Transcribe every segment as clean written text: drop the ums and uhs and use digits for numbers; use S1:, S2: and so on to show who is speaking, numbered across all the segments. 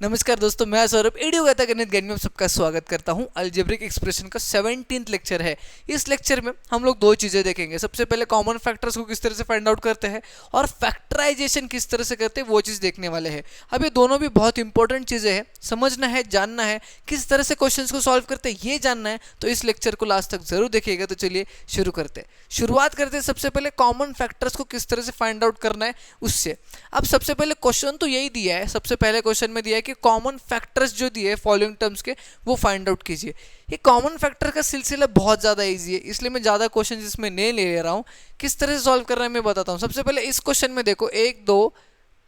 S1: नमस्कार दोस्तों, मैं सौरभ एडियो गणित गणित में सबका स्वागत करता हूं। अलजेब्रिक एक्सप्रेशन का 17th लेक्चर है। इस लेक्चर में हम लोग दो चीज़ें देखेंगे। सबसे पहले कॉमन फैक्टर्स को किस तरह से फाइंड आउट करते हैं और फैक्टराइजेशन किस तरह से करते हैं वो चीज़ देखने वाले हैं। अब ये दोनों भी बहुत इंपॉर्टेंट चीज़ें हैं, समझना है, जानना है, किस तरह से क्वेश्चन को सॉल्व करते हैं ये जानना है, तो इस लेक्चर को लास्ट तक जरूर देखिएगा। तो चलिए शुरू करते हैं। शुरुआत करते हैं सबसे पहले कॉमन फैक्टर्स को किस तरह से फाइंड आउट करना है उससे। अब सबसे पहले क्वेश्चन तो यही दिया है, सबसे पहले क्वेश्चन में दिया है कि कॉमन फैक्टर्स जो दिए फॉलोइंग टर्म्स के वो फाइंड आउट कीजिए। ये कॉमन फैक्टर का सिलसिला बहुत ज़्यादा इजी है, इसलिए मैं ज़्यादा क्वेश्चन इसमें नहीं ले रहा हूँ। किस तरह से सॉल्व करना है मैं बताता हूँ। सबसे पहले इस क्वेश्चन में देखो, एक दो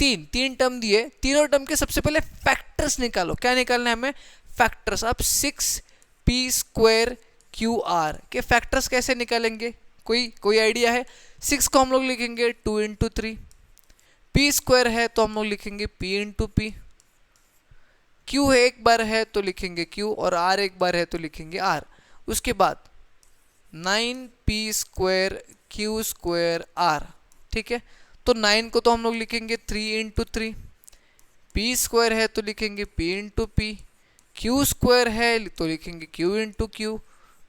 S1: तीन टर्म दिए, तीनों टर्म के सबसे पहले फैक्टर्स निकालो। क्या निकालना है हमें? फैक्टर्स। अब 6p² QR के फैक्टर्स कैसे निकालेंगे? कोई आइडिया है? 6 को हम लोग लिखेंगे 2 × 3, p² है तो हम लोग लिखेंगे p × p, q एक बार है तो लिखेंगे q और r एक बार है तो लिखेंगे r। उसके बाद 9p² q² r, ठीक है। तो 9 को तो हम लोग लिखेंगे 3 × 3, p² है तो लिखेंगे p × p, q² है तो लिखेंगे q × q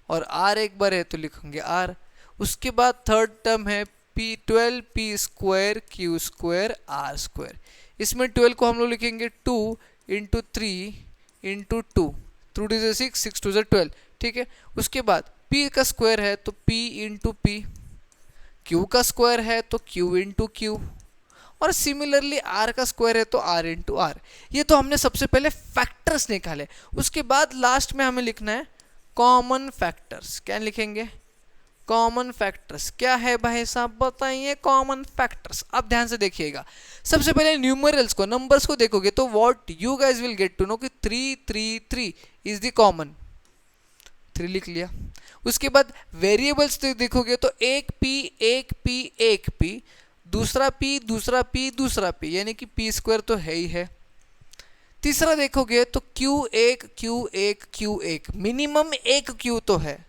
S1: और r एक बार है तो लिखेंगे r। उसके बाद थर्ड टर्म है 12p² q² r²। इसमें 12 को हम लोग लिखेंगे 2 × 3 × 2, 2 2 6, 6 2 12, ठीक है। उसके बाद p का स्क्वायर है तो p × p, q का स्क्वायर है तो q × q और सिमिलरली r का स्क्वायर है तो r × r। ये तो हमने सबसे पहले फैक्टर्स निकाले। उसके बाद लास्ट में हमें लिखना है कॉमन फैक्टर्स। क्या लिखेंगे? Common factors. क्या है भाई साहब बताइए कॉमन फैक्टर्स। अब ध्यान से देखिएगा। सबसे पहले न्यूमरल्स को, नंबर्स को देखोगे तो what you guys will get to know कि 3 इज द कॉमन। 3 लिख लिया। उसके बाद वेरिएबल्स देखोगे तो एक p, दूसरा p, यानी कि p² तो है ही है। तीसरा देखोगे तो q1, मिनिमम एक q तो है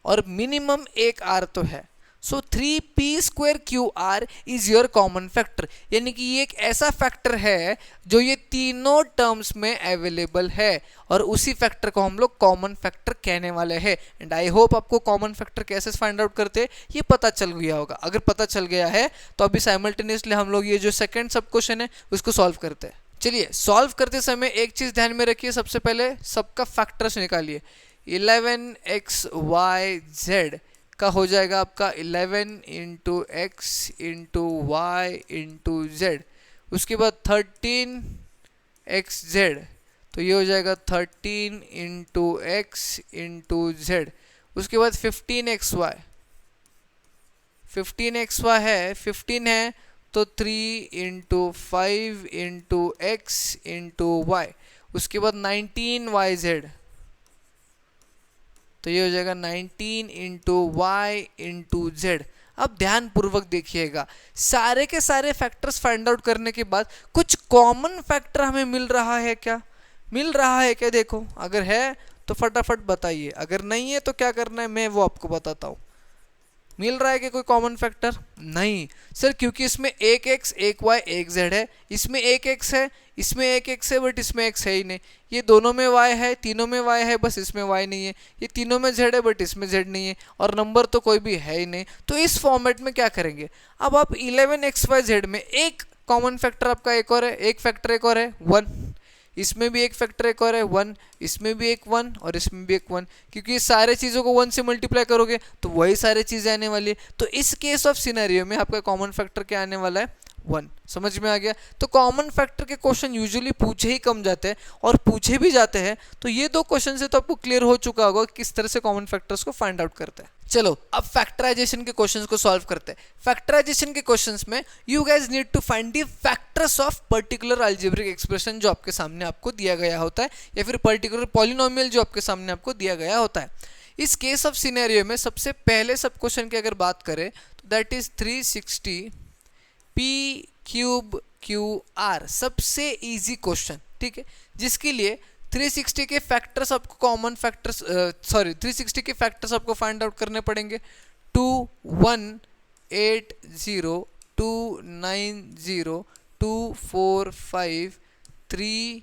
S1: और मिनिमम एक r तो है। सो 3p² QR is your common factor, यानी कि ये एक ऐसा फैक्टर है जो ये तीनों टर्म्स में अवेलेबल है और उसी फैक्टर को हम लोग कॉमन फैक्टर कहने वाले हैं। एंड आई होप आपको कॉमन फैक्टर कैसे फाइंड आउट करते हैं ये पता चल गया होगा। अगर पता चल गया है तो अभी साइमल्टेनियसली हम लोग ये जो सेकंड सब क्वेश्चन है उसको सॉल्व करते हैं। चलिए सॉल्व करते समय एक चीज ध्यान में रखिए, सबसे पहले सबका फैक्टर्स निकालिए। 11xyz का हो जाएगा आपका 11 × x × y × z। उसके बाद 13xz तो ये हो जाएगा 13 × x × z। उसके बाद 15xy है, 15 है तो 3 × 5 × x × y। उसके बाद 19yz तो ये हो जाएगा 19 × y × z। अब ध्यान पूर्वक देखिएगा, सारे के सारे फैक्टर्स फाइंड आउट करने के बाद कुछ कॉमन फैक्टर हमें मिल रहा है क्या? देखो, अगर है तो फटाफट बताइए, अगर नहीं है तो क्या करना है मैं वो आपको बताता हूँ। मिल रहा है कि कोई कॉमन फैक्टर? नहीं सर, क्योंकि इसमें एक x, एक y, एक z है। इसमें एक x है, इसमें एक x है, बट इसमें x है ही नहीं। ये दोनों में y है, तीनों में y है, बस इसमें y नहीं है। ये तीनों में z है बट इसमें z नहीं है और नंबर तो कोई भी है ही नहीं। तो इस फॉर्मेट में क्या करेंगे? अब आप 11xyz में एक कॉमन फैक्टर आपका एक और है, एक फैक्टर एक और है 1, इसमें भी एक फैक्टर एक और है 1, इसमें भी एक 1 और इसमें भी एक 1, क्योंकि सारे चीज़ों को 1 से मल्टीप्लाई करोगे तो वही सारी चीज़ें आने वाली है। तो इस केस ऑफ सिनेरियो में आपका कॉमन फैक्टर क्या आने वाला है? 1। समझ में आ गया? तो कॉमन फैक्टर के क्वेश्चन यूजुअली पूछे ही कम जाते हैं और पूछे भी जाते हैं। तो ये दो क्वेश्चन से तो आपको क्लियर हो चुका होगा किस तरह से कॉमन फैक्टर्स को फाइंड आउट करते हैं। चलो अब फैक्टराइजेशन के क्वेश्चंस को सॉल्व करते हैं। फैक्टराइजेशन के क्वेश्चंस में you guys need to find the factors of particular algebraic expression जो आपके सामने आपको दिया गया होता है, या फिर पर्टिकुलर पॉलिनोमियल जो आपके सामने आपको दिया गया होता है। इस केस ऑफ सिनेरियो में सबसे पहले सब क्वेश्चन की अगर बात करें तो दैट इज 360p³ QR, सबसे इजी क्वेश्चन, ठीक है, जिसके लिए 360 के फैक्टर्स आपको कॉमन फैक्टर्स 360 के फैक्टर्स आपको फाइंड आउट करने पड़ेंगे। 2180 290 245 3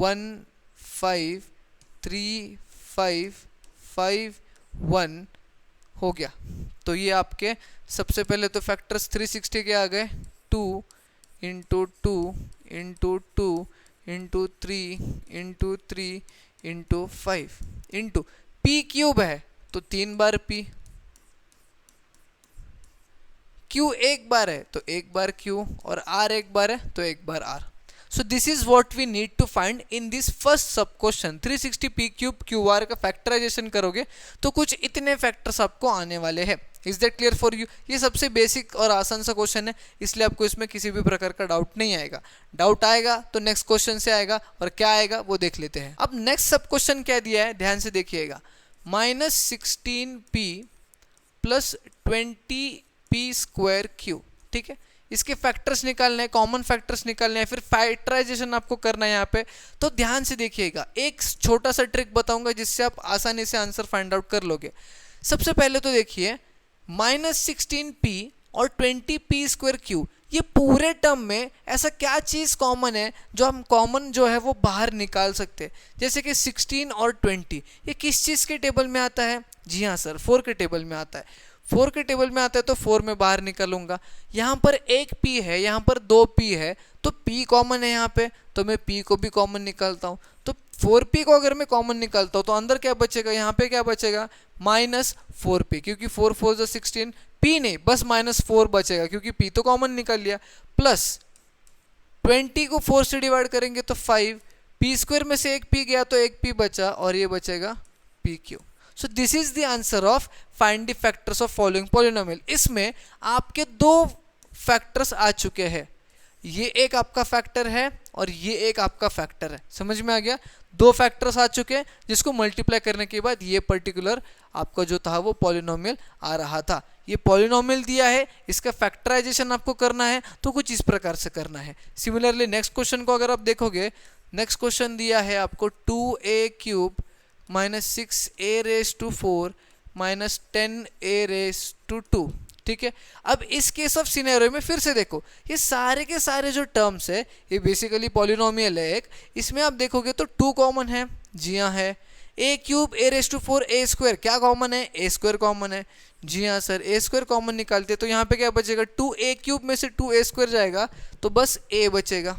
S1: 1 5 3 5 5 1 हो गया। तो ये आपके सबसे पहले तो फैक्टर्स 360 के आ गए, 2 into 2 into 2 into 3 into 3 into 5 into P cube है तो 3 बार पी, क्यू एक बार है तो एक बार क्यू, और आर एक बार है तो एक बार are. So this is what we need to find in this first sub question। 360 p cube qr का फैक्टराइजेशन करोगे तो कुछ इतने फैक्टर्स आपको आने वाले हैं। Is that clear for you? ये सबसे बेसिक और आसान सा क्वेश्चन है, इसलिए आपको इसमें किसी भी प्रकार का डाउट नहीं आएगा। डाउट आएगा तो नेक्स्ट क्वेश्चन से आएगा, और क्या आएगा वो देख लेते हैं। अब नेक्स्ट सब क्वेश्चन क्या दिया है, ध्यान से देखिएगा। -16p plus 20p square Q, ठीक है। इसके फैक्टर्स निकालने हैं, कॉमन फैक्टर्स निकालने हैं, फिर फैक्टराइजेशन आपको करना है यहाँ पे। तो ध्यान से देखिएगा, एक छोटा सा ट्रिक बताऊंगा जिससे आप आसानी से आंसर फाइंड आउट कर लोगे। सबसे पहले तो देखिए -16p और 20p स्क्वायर क्यू, ये पूरे टर्म में ऐसा क्या चीज़ कॉमन है जो हम कॉमन जो है वो बाहर निकाल सकते हैं। जैसे कि 16 और 20 ये किस चीज़ के टेबल में आता है? जी हाँ सर, 4 के टेबल में आता है। 4 के टेबल में आता है तो 4 में बाहर निकालूंगा। यहाँ पर एक p है, यहाँ पर 2p है, तो p कॉमन है यहाँ पे, तो मैं p को भी कॉमन निकालता हूँ। तो 4p को अगर मैं कॉमन निकालता हूँ तो अंदर क्या बचेगा, यहाँ पे क्या बचेगा, -4p, क्योंकि 4 4 16, p नहीं बस -4 बचेगा क्योंकि p तो कॉमन निकाल लिया। प्लस 20 को 4 से डिवाइड करेंगे तो 5, p स्क्वायर में से एक p गया तो एक p बचा, और ये बचेगा pq। So this is the answer of find the factors of following polynomial. इसमें आपके दो फैक्टर्स आ चुके हैं, ये एक आपका फैक्टर है और ये एक आपका फैक्टर है। समझ में आ गया? दो फैक्टर्स आ चुके हैं जिसको मल्टीप्लाई करने के बाद ये पर्टिकुलर आपका जो था वो पॉलिनोमियल आ रहा था। ये पॉलिनोमियल दिया है, इसका फैक्टराइजेशन आपको करना है तो कुछ इस प्रकार से करना है। सिमिलरली नेक्स्ट क्वेश्चन को अगर आप देखोगे, नेक्स्ट क्वेश्चन दिया है आपको 2a cube -6a raise to 4 -10a raise to 2, ठीक है। अब इस केस ऑफ सिनेरियो में फिर से देखो, ये सारे के सारे जो टर्म्स है ये बेसिकली पॉलिनोमियल है एक। इसमें आप देखोगे तो 2 कॉमन है, जी हाँ है। a cube a raise to 4 a square क्या कॉमन है, a स्क्वायर कॉमन है, जी हाँ सर। a स्क्वायर कॉमन निकालते तो यहाँ पे क्या बचेगा, 2a क्यूब में से 2a स्क्वायर जाएगा तो बस a बचेगा,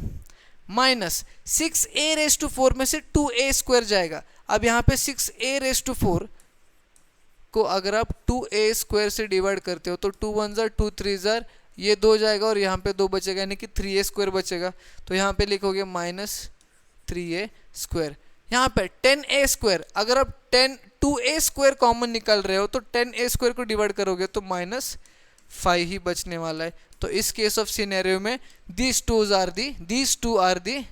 S1: -6a रेज टू 4 में से 2a स्क्वायर जाएगा। अब यहाँ पे 6a रेज टू 4 को अगर आप 2a स्क्वायर से डिवाइड करते हो तो 2 1 जार 2 3 जार ये 2 जाएगा और यहाँ पे 2 बचेगा, यानी कि 3a स्क्वायर बचेगा। तो यहाँ पे लिखोगे -3a स्क्वायर। यहाँ पे 10a स्क्वायर, अगर आप 2a स्क्वायर कॉमन निकाल रहे हो तो 10a स्क्वायर को डिवाइड करोगे तो -5 ही बचने वाला है। तो इस केस ऑफ सिनेरियो में these two are the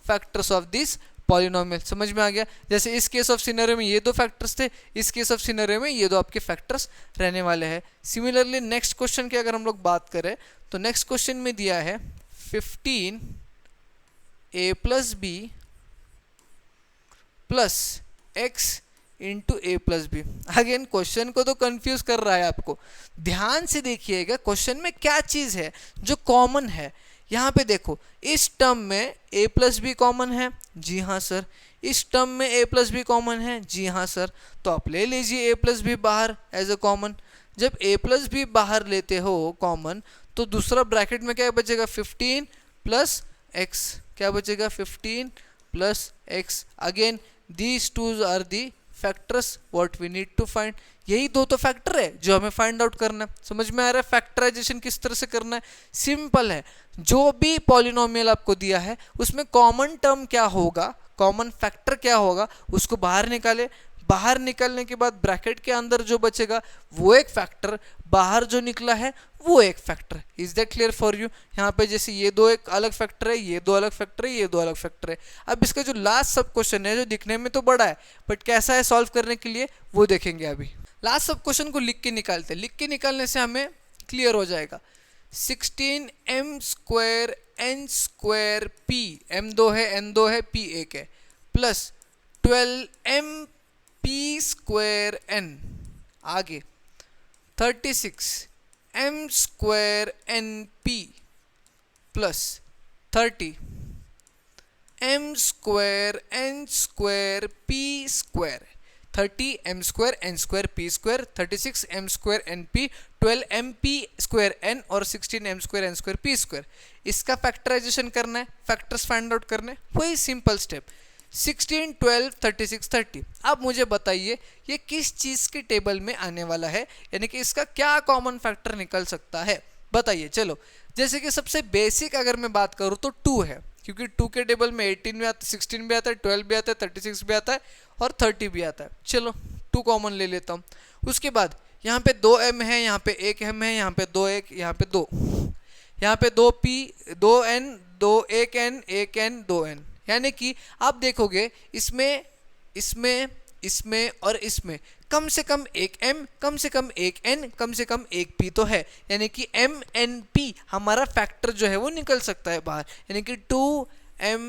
S1: factors of this polynomial. समझ में आ गया? जैसे इस केस ऑफ सिनेरियो में ये दो फैक्टर्स थे, इस केस ऑफ सिनेरियो में ये दो आपके फैक्टर्स रहने वाले हैं। सिमिलरली नेक्स्ट क्वेश्चन की अगर हम लोग बात करें तो नेक्स्ट क्वेश्चन में दिया है 15a plus b plus x into a plus B. Again question को तो कंफ्यूज कर रहा है आपको, ध्यान से देखिएगा क्वेश्चन में क्या चीज है जो कॉमन है। यहाँ पे देखो, इस टर्म में a प्लस बी कॉमन है, जी हाँ सर। इस टर्म में a प्लस बी कॉमन है, जी हाँ सर। तो आप ले लीजिए a प्लस बी बाहर एज अ कॉमन। जब a प्लस बी बाहर लेते हो कॉमन तो दूसरा ब्रैकेट में क्या बचेगा, 15 प्लस x, क्या बचेगा 15 plus x। Again these twos are the factors what we need to find. यही दो तो फैक्टर है जो हमें फाइंड आउट करना है। समझ में आ रहा है फैक्टराइजेशन किस तरह से करना है? सिंपल है, जो भी पॉलिनोमियल आपको दिया है उसमें कॉमन टर्म क्या होगा, कॉमन फैक्टर क्या होगा, उसको बाहर निकाले। बाहर निकलने के बाद ब्रैकेट के अंदर जो बचेगा वो एक फैक्टर, बाहर जो निकला है वो एक factor. Is that clear for you? यहाँ पे जैसे ये दो एक अलग फैक्टर है, ये दो अलग फैक्टर है, ये दो अलग फैक्टर है। अब इसका जो लास्ट सब क्वेश्चन है जो दिखने में तो बड़ा है बट कैसा है सॉल्व करने के लिए वो देखेंगे अभी। लास्ट सब क्वेश्चन को लिख के निकालते हैं, लिख के निकालने से हमें क्लियर हो जाएगा। 16m square n square p, m 2 है n 2 है p 1 है, plus 12m p square n, आगे 36m square n p plus 30 m square n square p square, 30 m square n square p square, 36 m square n p, 12 m p square n और 16 m square n square p square. इसका factorisation करना है, factors find out करने, वही simple step 16, 12, 36, 30। अब मुझे बताइए ये किस चीज़ के टेबल में आने वाला है, यानी कि इसका क्या कॉमन फैक्टर निकल सकता है, बताइए। चलो जैसे कि सबसे बेसिक अगर मैं बात करूँ तो 2 है, क्योंकि 2 के टेबल में 18 भी आता है, 16 भी आता है, 12 भी आता है, 36 भी आता है और 30 भी आता है। चलो 2 कॉमन ले लेता हूँ। उसके बाद यहाँ पे 2 m है, यहाँ पे 1 m है, यहाँ पे 2 1, यहाँ पे 2, यहाँ पे 2 p, 2 n, 2 1 n, 1 n, 2 n, यानी कि आप देखोगे इसमें इसमें इसमें और इसमें कम से कम एक m, कम से कम एक n, कम से कम एक p तो है, यानी कि m n p हमारा फैक्टर जो है वो निकल सकता है बाहर, यानी कि 2 m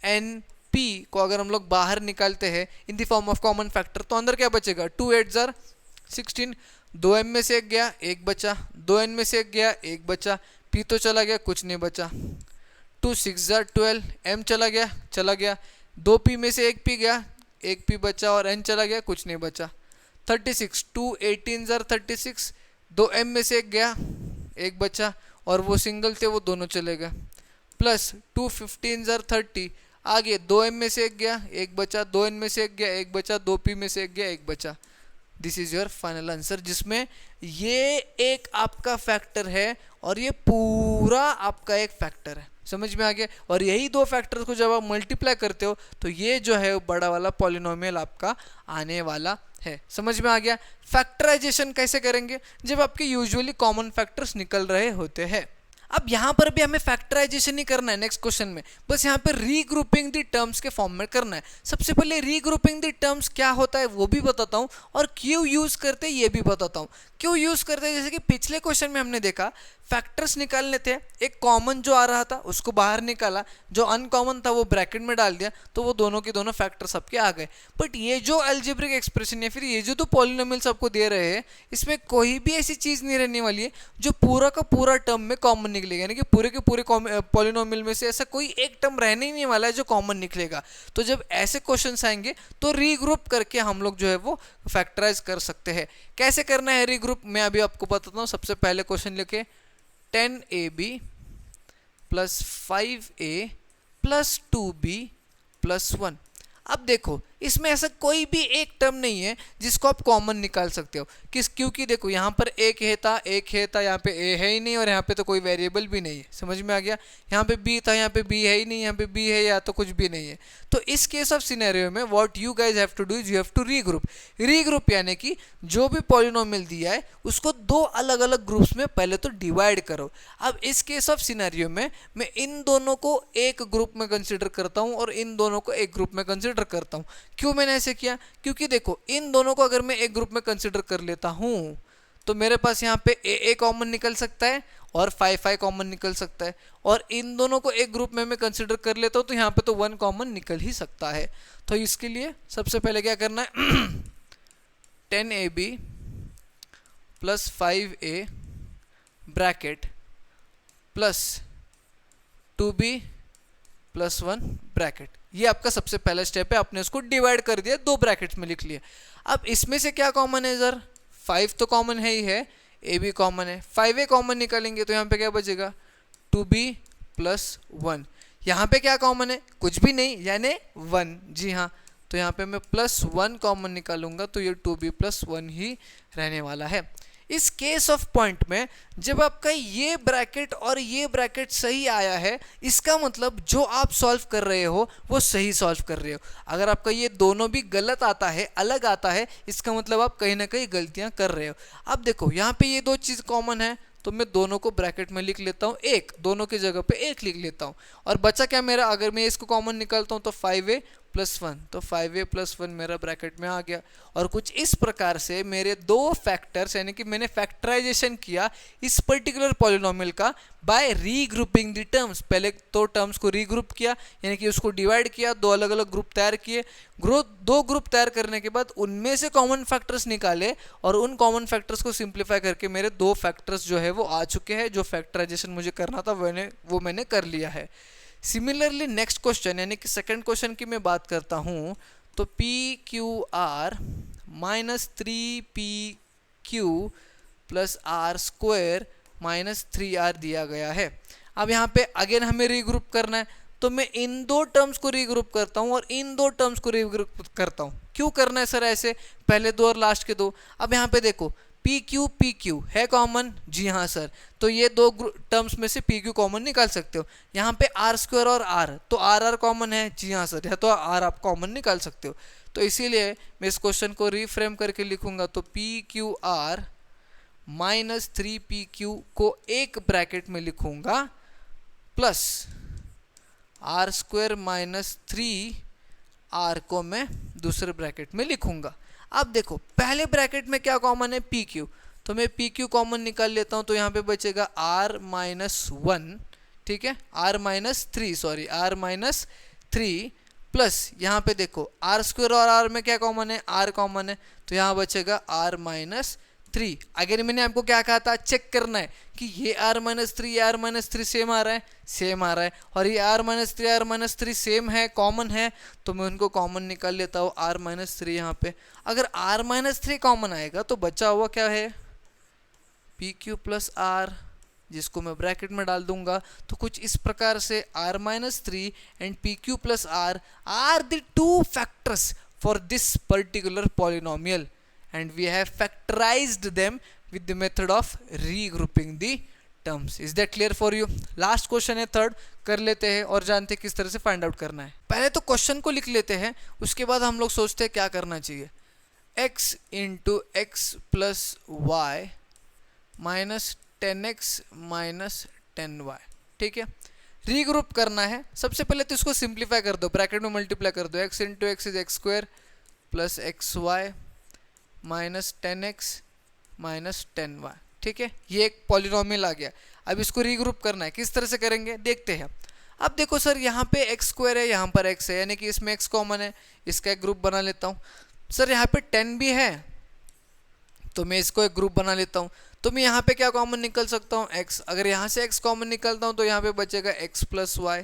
S1: n p को अगर हम लोग बाहर निकालते हैं in the form of common factor तो अंदर क्या बचेगा, 2 8 जार 16, 2 m में से एक गया एक बचा, 2 n में से एक गया एक बचा, p तो चला गया कुछ नहीं बचा, 2 6 जार 12, m चला गया, 2 p में से एक p गया एक p बचा और n चला गया कुछ नहीं बचा, 36, 2 18 जार 36, 2 m में से एक गया एक बचा और वो सिंगल थे वो दोनों चले गए, प्लस 2 15 जार 30, आगे 2 m में से एक गया एक बचा, 2 n में से एक गया एक बचा, 2 p में से एक गया एक बचा। This is your final answer, जिसमें ये एक आपका फैक्टर है और ये पूरा आपका एक फैक्टर है। समझ में आ गया। और यही दो फैक्टर्स को जब आप मल्टीप्लाई करते हो तो ये जो है बड़ा वाला पॉलिनोमियल आपका आने वाला है। समझ में आ गया। फैक्टराइजेशन कैसे करेंगे, जब आपके यूजुअली कॉमन फैक्टर्स निकल रहे होते हैं। अब यहाँ पर भी हमें फैक्टराइजेशन ही करना है नेक्स्ट क्वेश्चन में, बस यहाँ पे रीग्रुपिंग द टर्म्स के फॉर्म में करना है। सबसे पहले रीग्रुपिंग द टर्म्स क्या होता है वो भी बताता हूँ और क्यों यूज करते हैं ये भी बताता हूँ। क्यों यूज करते हैं, जैसे कि पिछले क्वेश्चन में हमने देखा फैक्टर्स निकालने थे, एक कॉमन जो आ रहा था उसको बाहर निकाला, जो अनकॉमन था वो ब्रैकेट में डाल दिया, तो वो दोनों के दोनों फैक्टर सबके आ गए। बट ये जो अलजेब्रिक एक्सप्रेशन या फिर ये जो पॉलिनोमियल्स आपको दे रहे हैं, इसमें कोई भी ऐसी चीज़ नहीं रहने वाली है जो पूरा का पूरा टर्म में कॉमन निकलेगा, यानी कि पूरे के पूरे पॉलिनोमियल में से ऐसा कोई एक टर्म रहने ही नहीं वाला है जो कॉमन निकलेगा। तो जब ऐसे क्वेश्चंस आएंगे तो रीग्रुप करके हम लोग जो है वो फैक्टराइज कर सकते हैं। कैसे करना है रीग्रुप, मैं अभी आपको बताता हूँ। सबसे पहले क्वेश्चन लिखे 10ab plus 5a plus 2b plus 1। अब देखो इसमें ऐसा कोई भी एक टर्म नहीं है जिसको आप कॉमन निकाल सकते हो, क्योंकि देखो यहाँ पर एक है था यहाँ पे a है ही नहीं और यहाँ पे तो कोई वेरिएबल भी नहीं है। समझ में आ गया। यहाँ पे b था, यहाँ पे b है ही नहीं, यहाँ पे b है या तो कुछ भी नहीं है। तो इस केस ऑफ सिनेरियो में what you guys have to do is you have to regroup यानी कि जो भी पॉलिनोमियल दिया है उसको दो अलग अलग ग्रुप्स में पहले तो डिवाइड करो। अब इस केस ऑफ सिनेरियो में मैं इन दोनों को एक ग्रुप में कंसिडर करता हूँ और इन दोनों को एक ग्रुप में कंसिडर करता हूँ। क्यों मैंने ऐसे किया, क्योंकि देखो इन दोनों को अगर मैं एक ग्रुप में कंसिडर कर लेता हूं तो मेरे पास यहाँ पे ए कॉमन निकल सकता है और 5 कॉमन निकल सकता है, और इन दोनों को एक ग्रुप में मैं कंसिडर कर लेता हूं तो यहाँ पे तो 1 कॉमन निकल ही सकता है। तो इसके लिए सबसे पहले क्या करना है 10ab plus 5a bracket plus 2b plus 1 bracket, ये आपका सबसे पहला स्टेप है। आपने उसको डिवाइड कर दिया, दो ब्रैकेट्स में लिख लिया। अब इसमें से क्या कॉमन है सर, 5 तो कॉमन है ही है, ए भी कॉमन है, 5a कॉमन निकालेंगे तो यहाँ पे क्या बचेगा 2b प्लस 1। यहाँ पे क्या कॉमन है, कुछ भी नहीं यानी 1। जी हाँ, तो यहाँ पे मैं प्लस 1 कॉमन निकालूंगा तो ये 2b प्लस 1 ही रहने वाला है। इस केस ऑफ पॉइंट में जब आपका ये ब्रैकेट और ये ब्रैकेट सही आया है, इसका मतलब जो आप सॉल्व कर रहे हो वो सही सॉल्व कर रहे हो। अगर आपका ये दोनों भी गलत आता है, अलग आता है, इसका मतलब आप कहीं ना कहीं गलतियां कर रहे हो। अब देखो यहाँ पे ये दो चीज़ कॉमन है तो मैं दोनों को ब्रैकेट में लिख लेता हूँ, एक दोनों की जगह पे एक लिख लेता हूँ। और बचा क्या मेरा, अगर मैं इसको कॉमन निकालता हूँ तो 5a प्लस 1, तो 5a प्लस 1 मेरा ब्रैकेट में आ गया। और कुछ इस प्रकार से मेरे दो फैक्टर्स, यानी कि मैंने फैक्टराइजेशन किया इस पर्टिकुलर पॉलिनोमियल का बाय रीग्रुपिंग द टर्म्स। पहले तो टर्म्स को रीग्रुप किया, यानी कि उसको डिवाइड किया, दो अलग अलग ग्रुप तैयार किए। दो ग्रुप तैयार करने के बाद उनमें से कॉमन फैक्टर्स निकाले और उन कॉमन फैक्टर्स को सिंप्लीफाई करके मेरे दो फैक्टर्स जो है वो आ चुके हैं। जो फैक्टराइजेशन मुझे करना था वो मैंने कर लिया है। सिमिलरली नेक्स्ट क्वेश्चन यानी कि सेकंड क्वेश्चन की मैं बात करता हूं, तो P Q R minus 3PQ plus R square minus 3R दिया गया है। अब यहाँ पे अगेन हमें रीग्रुप करना है, तो मैं इन दो टर्म्स को रीग्रुप करता हूँ और इन दो टर्म्स को रीग्रुप करता हूँ। क्यों करना है सर ऐसे, पहले दो और लास्ट के दो। अब यहाँ पे देखो पी क्यू है कॉमन, जी हाँ सर, तो ये दो टर्म्स में से पी क्यू कॉमन निकाल सकते हो। यहाँ पे आर स्क्वायर और आर, तो आर कॉमन है, जी हाँ सर, है तो आर आप कॉमन निकाल सकते हो। तो इसीलिए मैं इस क्वेश्चन को रीफ्रेम करके लिखूंगा, तो P Q R minus 3PQ को एक ब्रैकेट में लिखूंगा plus R square minus 3R को मैं दूसरे ब्रैकेट में लिखूंगा। अब देखो पहले ब्रैकेट में क्या कॉमन है, PQ, तो मैं PQ कॉमन निकाल लेता हूं, तो यहाँ पे बचेगा R माइनस 1, ठीक है, R माइनस 3 प्लस यहाँ पे देखो आर स्क्वायर और आर में क्या कॉमन है, R कॉमन है, तो यहाँ बचेगा R माइनस 3। अगर मैंने आपको क्या कहा था, चेक करना है कि ये R माइनस 3 ये R माइनस 3 सेम आ रहा है, सेम आ रहा है, और ये R माइनस 3 सेम है, कॉमन है, तो मैं उनको कॉमन निकाल लेता हूँ R माइनस 3 यहाँ पे। अगर R माइनस 3 कॉमन आएगा तो बचा हुआ क्या है, PQ प्लस R, जिसको मैं ब्रैकेट में डाल दूंगा। तो कुछ इस प्रकार से R minus 3 and PQ plus R are the two factors for this particular polynomial and we have factorized them with the method of regrouping the terms. Is that clear for you? Last question है third, कर लेते हैं और जानते हैं किस तरह से फाइंड आउट करना है। पहले तो क्वेश्चन को लिख लेते हैं, उसके बाद हम लोग सोचते हैं क्या करना चाहिए। x into x plus y minus 10x minus 10y, ठीक है, रीग्रुप करना है। सबसे पहले तो इसको सिंप्लीफाई कर दो, ब्रैकेट में मल्टीप्लाई कर दो, x into x is x square plus x y minus 10x minus 10y, ठीक है, ये एक पॉलिनोमियल आ गया। अब इसको रीग्रुप करना है, किस तरह से करेंगे देखते हैं। अब देखो सर यहाँ पे एक्स स्क्वायर है, यहाँ पर x है, यानी कि इसमें x कॉमन है, इसका एक ग्रुप बना लेता हूँ। सर यहाँ पे 10 भी है, तो मैं इसको एक ग्रुप बना लेता हूँ। तो मैं यहाँ पे क्या कॉमन निकल सकता हूँ, x, अगर यहाँ से x कॉमन निकलता हूँ तो यहाँ पे बचेगा x प्लस वाई।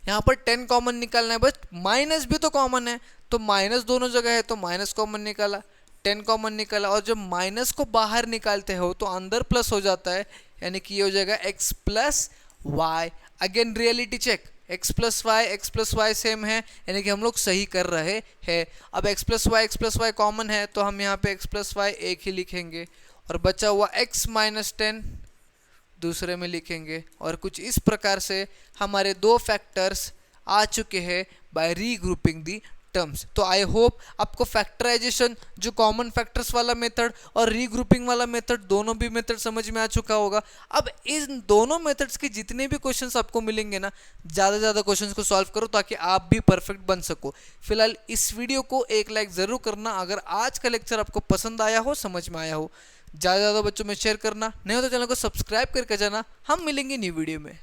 S1: यहाँ पर 10 कॉमन निकालना है, बस माइनस भी तो कॉमन है, तो माइनस दोनों जगह है, तो माइनस कॉमन निकाला, 10 कॉमन निकाला, और जब माइनस को बाहर निकालते हो तो अंदर प्लस हो जाता है, यानी कि ये हो जाएगा x plus y. Again reality check, x plus y same है, यानी कि हम लोग सही कर रहे हैं। अब x प्लस वाई कॉमन है, तो हम यहाँ पे x प्लस वाई एक ही लिखेंगे, और बचा हुआ x माइनस 10 दूसरे में लिखेंगे, और कुछ इस प्रकार से हमारे दो फैक्टर्स आ चुके हैं बाय रीग्रुपिंग दी टर्म्स। तो आई होप आपको फैक्टराइजेशन, जो कॉमन फैक्टर्स वाला मेथड और रीग्रुपिंग वाला मेथड, दोनों भी मेथड समझ में आ चुका होगा। अब इन दोनों मेथड्स के जितने भी क्वेश्चंस आपको मिलेंगे ना, ज़्यादा ज़्यादा क्वेश्चंस को सॉल्व करो ताकि आप भी परफेक्ट बन सको। फिलहाल इस वीडियो को एक लाइक ज़रूर करना अगर आज का लेक्चर आपको पसंद आया हो, समझ में आया हो। ज़्यादा से ज़्यादा बच्चों में शेयर करना, नहीं हो तो चैनल को सब्सक्राइब करके जाना। हम मिलेंगे न्यू वीडियो में।